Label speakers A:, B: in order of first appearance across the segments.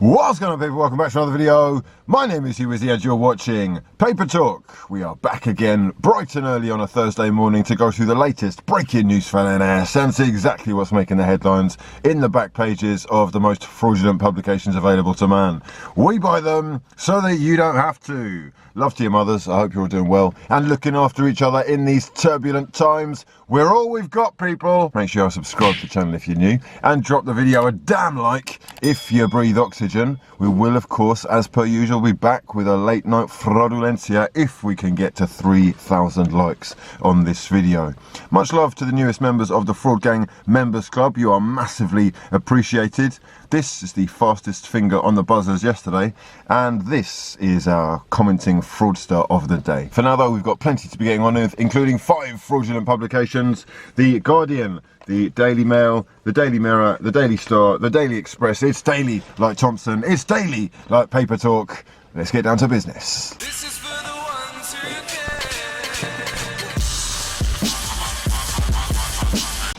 A: What's going on, people? Welcome back to another video. My name is hughwizzy and you're watching Paper Talk. We are back again bright and early on a Thursday morning to go through the latest breaking news for LNS and see exactly what's making the headlines in the back pages of the most fraudulent publications available to man. We buy them so that you don't have to. Love to your mothers. I hope you're all doing well and looking after each other in these turbulent times. We're all we've got, people. Make sure you subscribe to the channel if you're new and drop the video a damn like if you breathe oxygen. We will, of course, as per usual, be back with a late night fraudulencia if we can get to 3,000 likes on this video. Much love to the newest members of the Fraud Gang Members Club. You are massively appreciated. This is the fastest finger on the buzzers yesterday, and this is our commenting fraudster of the day. For now, though, we've got plenty to be getting on with, including 5 fraudulent publications: The Guardian, the Daily Mail, the Daily Mirror, the Daily Star, the Daily Express. It's daily like Thompson. It's daily like Paper Talk. Let's get down to business.
B: This is for the ones who care.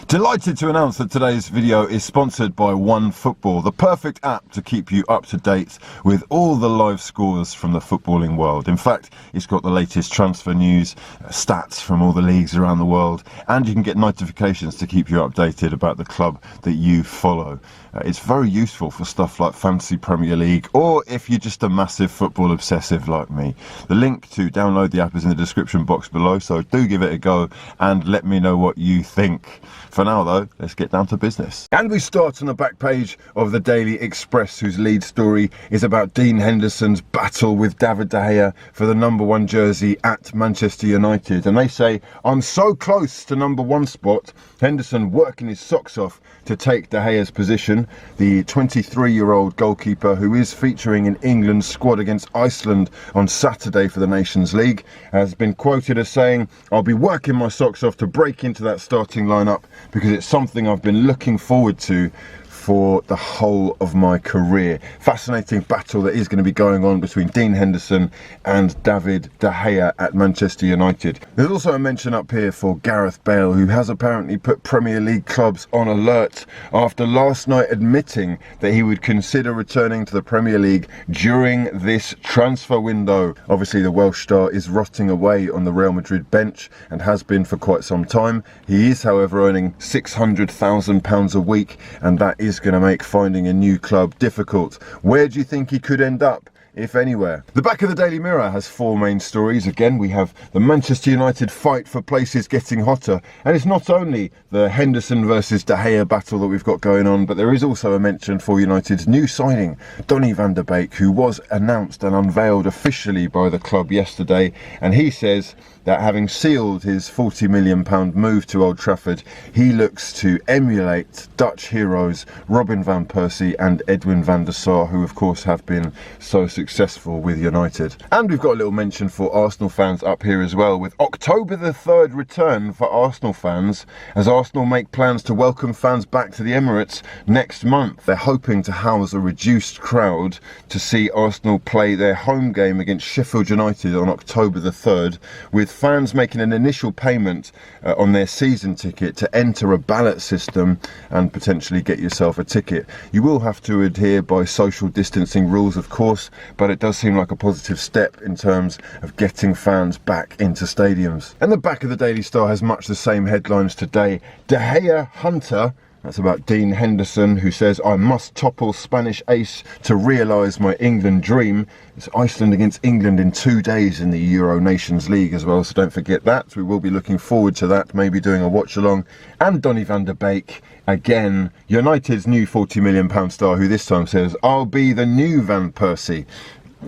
A: Delighted to announce that today's video is sponsored by OneFootball, the perfect app to keep you up to date with all the live scores from the footballing world. In fact, it's got the latest transfer news, stats from all the leagues around the world, and you can get notifications to keep you updated about the club that you follow. It's very useful for stuff like Fantasy Premier League, or if you're just a massive football obsessive like me. The link to download the app is in the description box below, so do give it a go and let me know what you think. For now, though, let's get down to business. And we start on the back page of the Daily Express, whose lead story is about Dean Henderson's battle with David De Gea for the #1 jersey at Manchester United. And they say, "I'm so close to #1 spot." Henderson working his socks off to take De Gea's position. The 23-year-old goalkeeper, who is featuring in England's squad against Iceland on Saturday for the Nations League, has been quoted as saying, "I'll be working my socks off to break into that starting lineup because it's something I've been looking forward to for the whole of my career." Fascinating battle that is going to be going on between Dean Henderson and David De Gea at Manchester United. There's also a mention up here for Gareth Bale, who has apparently put Premier League clubs on alert after last night admitting that he would consider returning to the Premier League during this transfer window. Obviously, the Welsh star is rotting away on the Real Madrid bench and has been for quite some time. He is, however, earning £600,000 a week, and that is going to make finding a new club difficult. Where do you think he could end up, if anywhere? The back of the Daily Mirror has 4 main stories. Again, we have the Manchester United fight for places getting hotter, and it's not only the Henderson versus De Gea battle that we've got going on, but there is also a mention for United's new signing, Donny van de Beek, who was announced and unveiled officially by the club yesterday, and he says that having sealed his £40 million move to Old Trafford, he looks to emulate Dutch heroes Robin van Persie and Edwin van der Sar, who of course have been so successful with United. And we've got a little mention for Arsenal fans up here as well, with October the 3rd return for Arsenal fans, as Arsenal make plans to welcome fans back to the Emirates next month. They're hoping to house a reduced crowd to see Arsenal play their home game against Sheffield United on October the 3rd, with fans making an initial payment on their season ticket to enter a ballot system and potentially get yourself a ticket. You will have to adhere by social distancing rules, of course, but it does seem like a positive step in terms of getting fans back into stadiums. And the back of the Daily Star has much the same headlines today. De Gea Hunter. That's about Dean Henderson, who says, "I must topple Spanish ace to realise my England dream." It's Iceland against England in 2 days in the Euro Nations League as well, so don't forget that. We will be looking forward to that, maybe doing a watch-along. And Donny van de Beek, again, United's new £40 million star, who this time says, "I'll be the new Van Persie."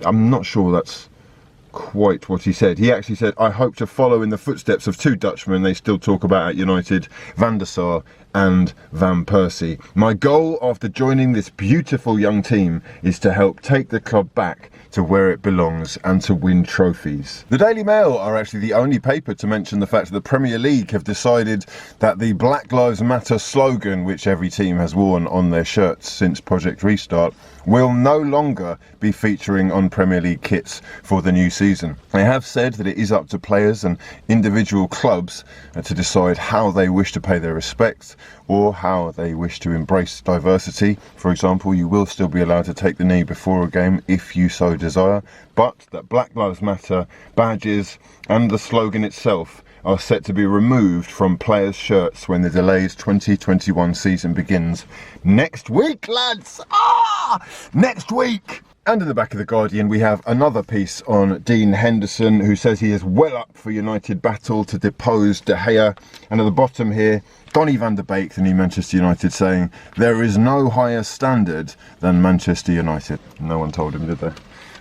A: I'm not sure that's quite what he said. He actually said, "I hope to follow in the footsteps of 2 Dutchmen they still talk about at United, Van der Sar and Van Persie. My goal after joining this beautiful young team is to help take the club back to where it belongs and to win trophies." The Daily Mail are actually the only paper to mention the fact that the Premier League have decided that the Black Lives Matter slogan, which every team has worn on their shirts since Project Restart, will no longer be featuring on Premier League kits for the new season. They have said that it is up to players and individual clubs to decide how they wish to pay their respects or how they wish to embrace diversity. For example, you will still be allowed to take the knee before a game if you so desire, but that Black Lives Matter badges and the slogan itself are set to be removed from players' shirts when the delayed 2021 season begins next week, lads! Next week! And in the back of The Guardian, we have another piece on Dean Henderson, who says he is well up for United battle to depose De Gea. And at the bottom here, Donny van der Beek, the new Manchester United, saying, there is no higher standard than Manchester United. No one told him, did they?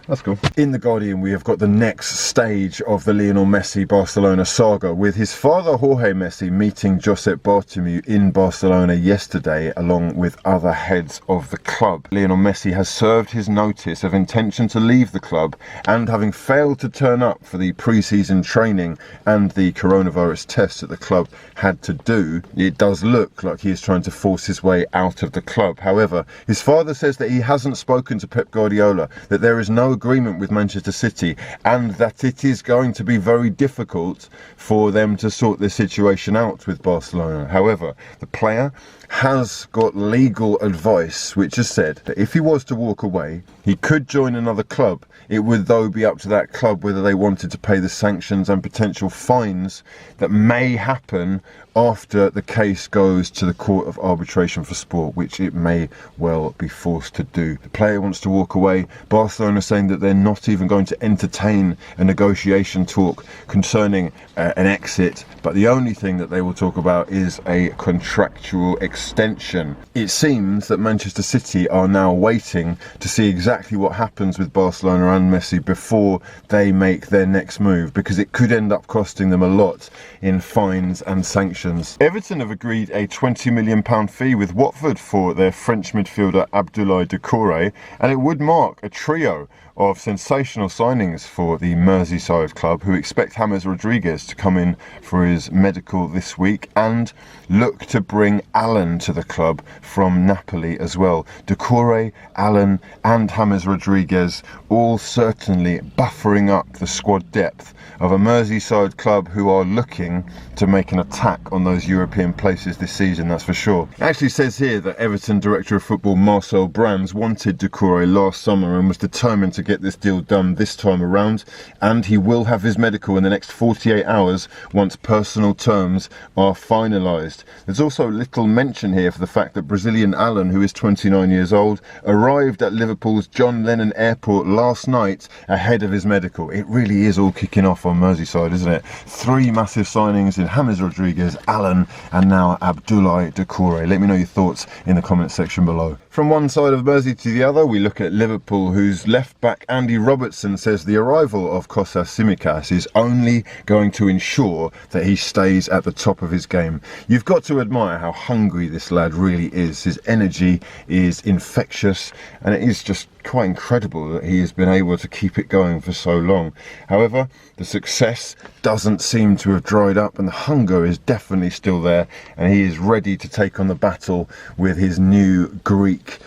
A: That's cool. In The Guardian, we have got the next stage of the Lionel Messi Barcelona saga, with his father Jorge Messi meeting Josep Bartomeu in Barcelona yesterday, along with other heads of the club. Lionel Messi has served his notice of intention to leave the club, and having failed to turn up for the pre-season training and the coronavirus tests that the club had to do, it does look like he is trying to force his way out of the club. However, his father says that he hasn't spoken to Pep Guardiola, that there is no agreement with Manchester City, and that it is going to be very difficult for them to sort this situation out with Barcelona. However, the player has got legal advice which has said that if he was to walk away, he could join another club. It would though be up to that club whether they wanted to pay the sanctions and potential fines that may happen after the case goes to the Court of Arbitration for Sport, which it may well be forced to do. The player wants to walk away. Barcelona are saying that they're not even going to entertain a negotiation talk concerning an exit, but the only thing that they will talk about is a contractual extension. It seems that Manchester City are now waiting to see exactly what happens with Barcelona and Messi before they make their next move, because it could end up costing them a lot in fines and sanctions. Everton have agreed a £20 million fee with Watford for their French midfielder Abdoulaye Doucoure, and it would mark a trio of sensational signings for the Merseyside club, who expect James Rodriguez to come in for his medical this week and look to bring Allen to the club from Napoli as well. Doucoure, Allen and James Rodriguez all certainly buffering up the squad depth of a Merseyside club who are looking to make an attack on those European places this season, that's for sure. It actually says here that Everton Director of Football Marcel Brands wanted Doucoure last summer and was determined to get this deal done this time around, and he will have his medical in the next 48 hours once personal terms are finalised. There's also little mention here for the fact that Brazilian Allen, who is 29 years old, arrived at Liverpool's John Lennon Airport last night ahead of his medical. It really is all kicking off on Merseyside, isn't it? 3 massive signings in James Rodriguez, Allen and now Abdoulaye Doucoure. Let me know your thoughts in the comment section below. From one side of Mersey to the other, we look at Liverpool, whose left back Andy Robertson says the arrival of Kostas Tsimikas is only going to ensure that he stays at the top of his game. You've got to admire how hungry this lad really is. His energy is infectious, and it is just quite incredible that he has been able to keep it going for so long. However, the success doesn't seem to have dried up, and the hunger is definitely still there, and he is ready to take on the battle with his new Greek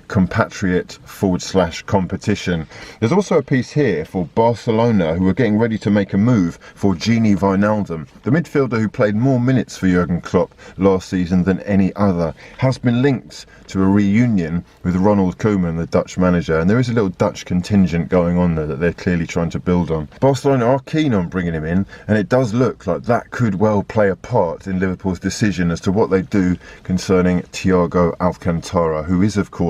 A: compatriot / competition. There's also a piece here for Barcelona, who are getting ready to make a move for Gini Wijnaldum. The midfielder, who played more minutes for Jurgen Klopp last season than any other, has been linked to a reunion with Ronald Koeman, the Dutch manager, and there is a little Dutch contingent going on there that they're clearly trying to build on. Barcelona are keen on bringing him in, and it does look like that could well play a part in Liverpool's decision as to what they do concerning Thiago Alcantara, who is of course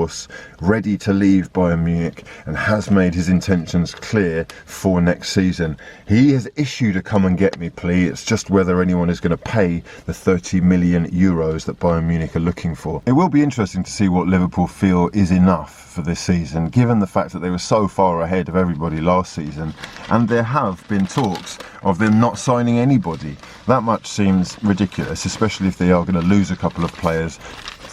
A: ready to leave Bayern Munich and has made his intentions clear for next season. He has issued a come and get me plea. It's just whether anyone is going to pay the 30 million euros that Bayern Munich are looking for. It will be interesting to see what Liverpool feel is enough for this season, given the fact that they were so far ahead of everybody last season, and there have been talks of them not signing anybody. That much seems ridiculous, especially if they are going to lose a couple of players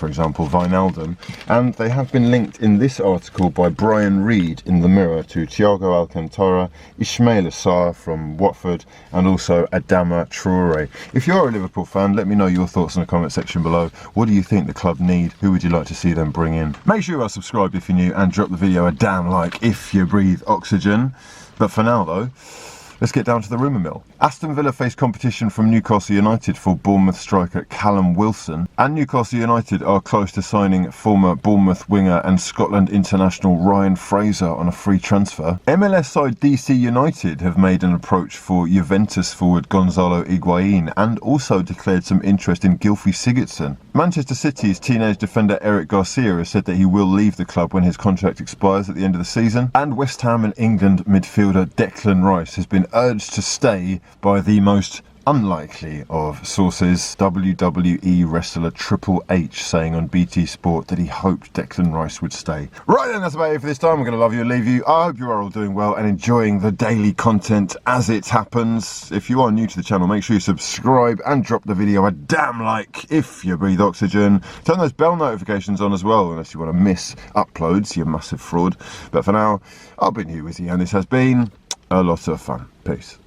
A: for example, Wijnaldum. And they have been linked in this article by Brian Reed in the Mirror to Thiago Alcantara, Ismail Assar from Watford, and also Adama Traore. If you're a Liverpool fan, let me know your thoughts in the comment section below. What do you think the club need? Who would you like to see them bring in? Make sure you are subscribed if you're new, and drop the video a damn like if you breathe oxygen. But for now though, let's get down to the rumour mill. Aston Villa face competition from Newcastle United for Bournemouth striker Callum Wilson, and Newcastle United are close to signing former Bournemouth winger and Scotland international Ryan Fraser on a free transfer. MLS side DC United have made an approach for Juventus forward Gonzalo Higuain and also declared some interest in Gylfi Sigurdsson. Manchester City's teenage defender Eric Garcia has said that he will leave the club when his contract expires at the end of the season, and West Ham and England midfielder Declan Rice has been urged to stay by the most unlikely of sources, WWE wrestler Triple H saying on BT Sport that he hoped Declan Rice would stay. Right then, that's about it for this time. I'm going to love you and leave you. I hope you are all doing well and enjoying the daily content as it happens. If you are new to the channel, make sure you subscribe and drop the video a damn like if you breathe oxygen. Turn those bell notifications on as well, unless you want to miss uploads, you massive fraud. But for now, I've been hughwizzy and this has been a lot of fun. Peace.